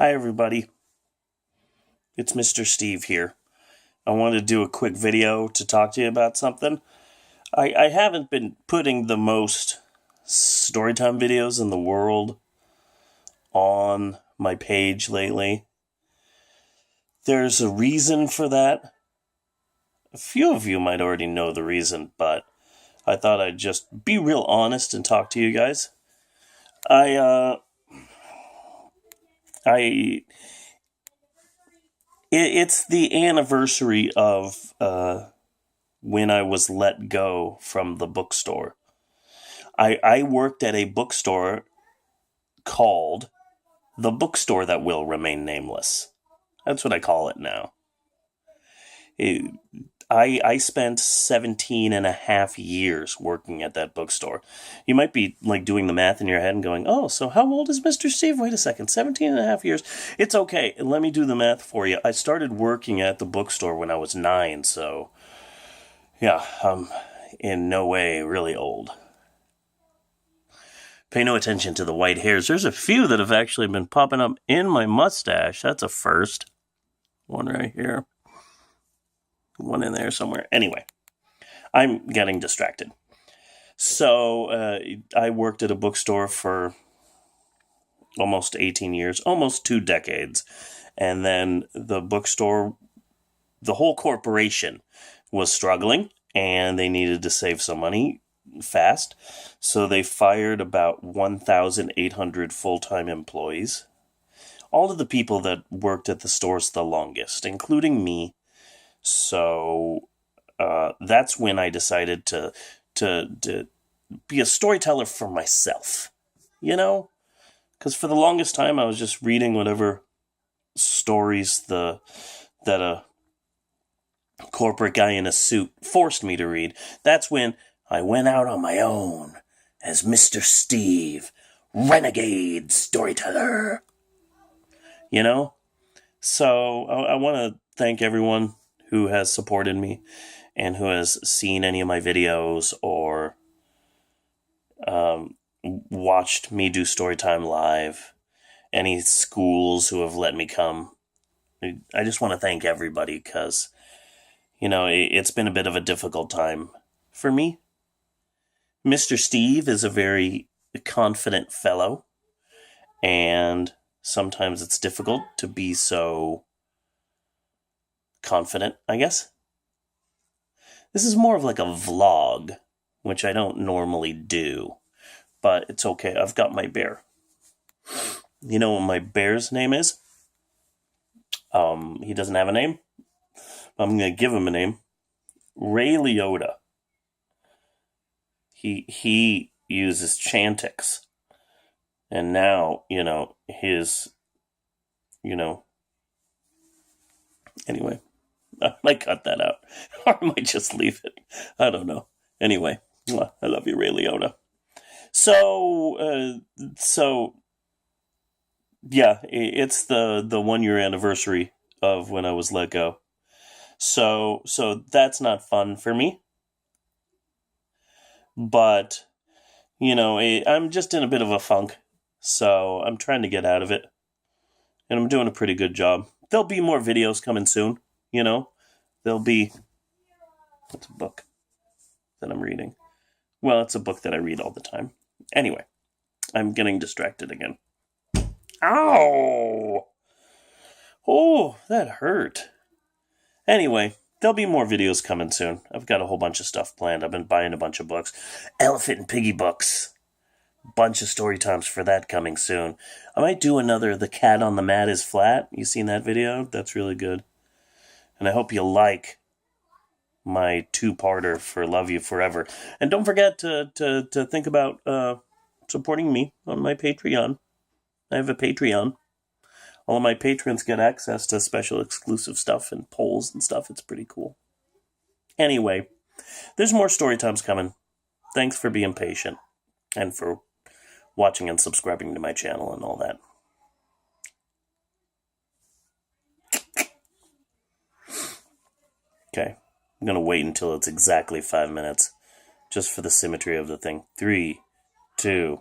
Hi everybody, it's Mr. Steve here. I wanted to do a quick video to talk to you about something. I haven't been putting the most storytime videos in the world on my page lately. There's a reason for that. A few of you might already know the reason, but I thought I'd just be real honest and talk to you guys. It's the anniversary of when I was let go from the bookstore. I worked at a bookstore called The Bookstore That Will Remain Nameless. That's what I call it now. I spent 17 and a half years working at that bookstore. You might be like doing the math in your head and going, oh, so how old is Mr. Steve? Wait a second, 17 and a half years. It's okay. Let me do the math for you. I started working at the bookstore when I was 9, so yeah, I'm in no way really old. Pay no attention to the white hairs. There's a few that have actually been popping up in my mustache. That's a first. One right here. One in there somewhere. Anyway, I'm getting distracted. So, I worked at a bookstore for almost 18 years, almost 2 decades. And then the bookstore, the whole corporation was struggling and they needed to save some money fast. So they fired about 1,800 full-time employees. All of the people that worked at the stores the longest, including me. So that's when I decided to be a storyteller for myself, you know? Because for the longest time I was just reading whatever stories that a corporate guy in a suit forced me to read. That's when I went out on my own as Mr. Steve, renegade storyteller. You know? So I want to thank everyone who has supported me and who has seen any of my videos or watched me do Storytime Live, any schools who have let me come. I just want to thank everybody because, you know, it's been a bit of a difficult time for me. Mr. Steve is a very confident fellow, and sometimes it's difficult to be so confident, I guess. This is more of like a vlog, which I don't normally do, but it's okay. I've got my bear. You know what my bear's name is? He doesn't have a name. I'm going to give him a name. Ray Liotta. He uses Chantix. And now, anyway, I might cut that out. Or I might just leave it. I don't know. Anyway, I love you, Ray Liotta. So, yeah, it's the 1-year anniversary of when I was let go. So that's not fun for me. But, I'm just in a bit of a funk. So I'm trying to get out of it. And I'm doing a pretty good job. There'll be more videos coming soon, There'll be... What's a book that I'm reading? Well, it's a book that I read all the time. Anyway, I'm getting distracted again. Ow! Oh, that hurt. Anyway, there'll be more videos coming soon. I've got a whole bunch of stuff planned. I've been buying a bunch of books. Elephant and Piggy books. Bunch of story times for that coming soon. I might do another The Cat on the Mat is Flat. You seen that video? That's really good. And I hope you like my 2-parter for Love You Forever. And don't forget to think about supporting me on my Patreon. I have a Patreon. All of my patrons get access to special exclusive stuff and polls and stuff. It's pretty cool. Anyway, there's more story times coming. Thanks for being patient and for watching and subscribing to my channel and all that. Okay, I'm going to wait until it's exactly 5 minutes just for the symmetry of the thing. 3, 2...